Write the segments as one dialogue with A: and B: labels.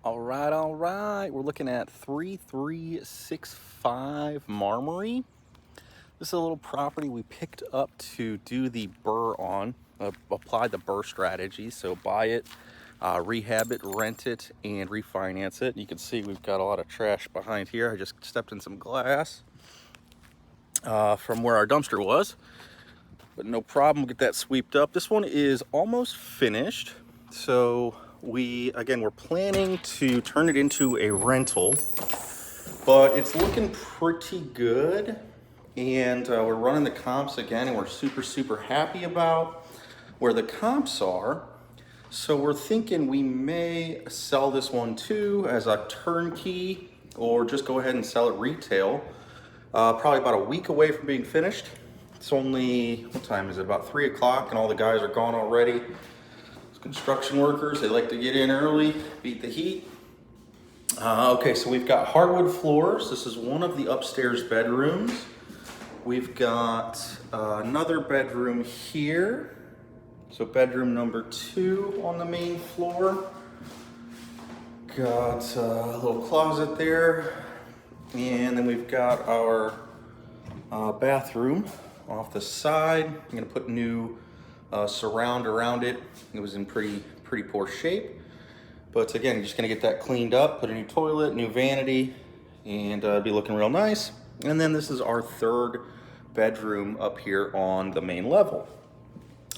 A: All right. We're looking at 3365 Marmary. This is a little property we picked up to do the BRRRR on, apply the BRRRR strategy. So buy it, rehab it, rent it, and refinance it. You can see we've got a lot of trash behind here. I just stepped in some glass from where our dumpster was, but no problem, we'll get that swept up. This one is almost finished. So we're planning to turn it into a rental, but it's looking pretty good. And we're running the comps again, and we're super happy about where the comps are. So we're thinking we may sell this one too as a turnkey, or just go ahead and sell it retail. Probably about a week away from being finished. It's only, what time is it? About 3 o'clock, and all the guys are gone already. Construction workers, they like to get in early, beat the heat. Okay, so we've got hardwood floors. This is one of the upstairs bedrooms. We've got another bedroom here. So bedroom number 2 on the main floor. Got a little closet there. And then we've got our bathroom off the side. I'm gonna put new surround around it. It was in pretty poor shape, but again, just gonna get that cleaned up, put a new toilet, new vanity, and be looking real nice. And then this is our third bedroom up here on the main level.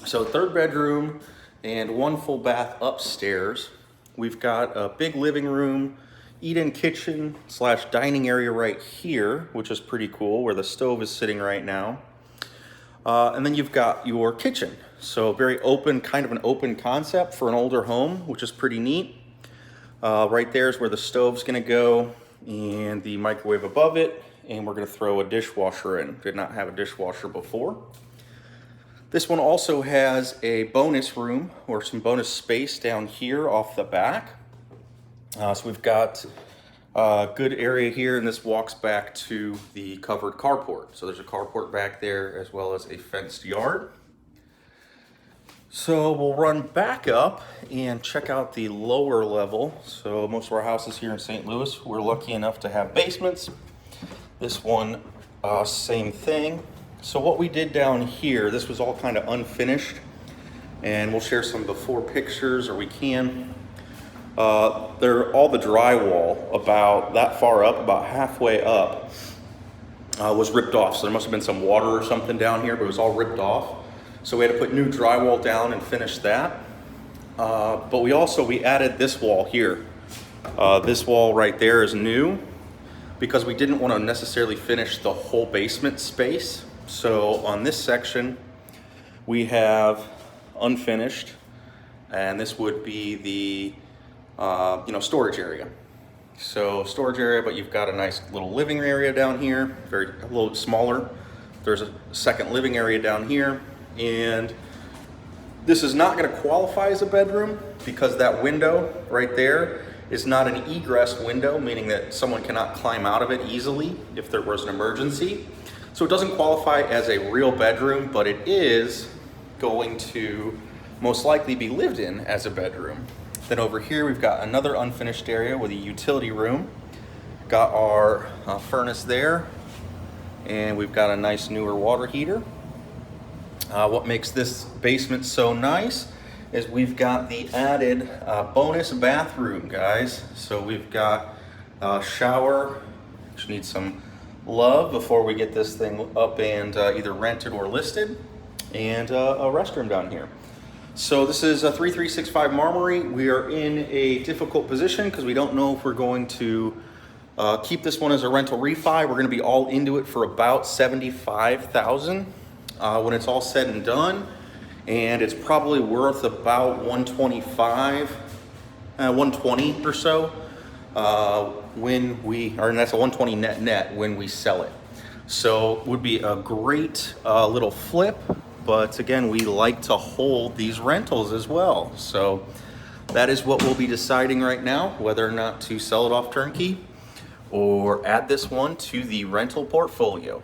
A: So third bedroom and 1 full bath upstairs. We've got a big living room, eat-in kitchen / dining area right here, which is pretty cool, where the stove is sitting right now. And then you've got your kitchen. So very open, kind of an open concept for an older home, which is pretty neat. Right there is where the stove's gonna go, and the microwave above it, and we're gonna throw a dishwasher in. Did not have a dishwasher before. This one also has a bonus room, or some bonus space down here off the back. So we've got a good area here, and this walks back to the covered carport. So there's a carport back there, as well as a fenced yard. So we'll run back up and check out the lower level. So most of our houses here in St. Louis, we're lucky enough to have basements. This one, same thing. So what we did down here, this was all kind of unfinished, and we'll share some before pictures, or we can. All the drywall about that far up, about halfway up, was ripped off. So there must have been some water or something down here, but it was all ripped off. So we had to put new drywall down and finish that. But we added this wall here. This wall right there is new because we didn't want to necessarily finish the whole basement space. So on this section, we have unfinished, and this would be the storage area. So storage area, but you've got a nice little living area down here, a little smaller. There's a second living area down here, and this is not going to qualify as a bedroom because that window right there is not an egress window, meaning that someone cannot climb out of it easily if there was an emergency. So it doesn't qualify as a real bedroom, but it is going to most likely be lived in as a bedroom. Then over here, we've got another unfinished area with a utility room. Got our furnace there, and we've got a nice newer water heater. What makes this basement so nice is we've got the added bonus bathroom, guys. So we've got a shower, which needs some love before we get this thing up and either rented or listed, and a restroom down here. So this is a 3365 Marmary. We are in a difficult position because we don't know if we're going to keep this one as a rental refi. We're going to be all into it for about $75,000 when it's all said and done, and it's probably worth about $125, $120 or so and that's a $120 net when we sell it. So it would be a great little flip. But again, we like to hold these rentals as well. So that is what we'll be deciding right now, whether or not to sell it off turnkey or add this one to the rental portfolio.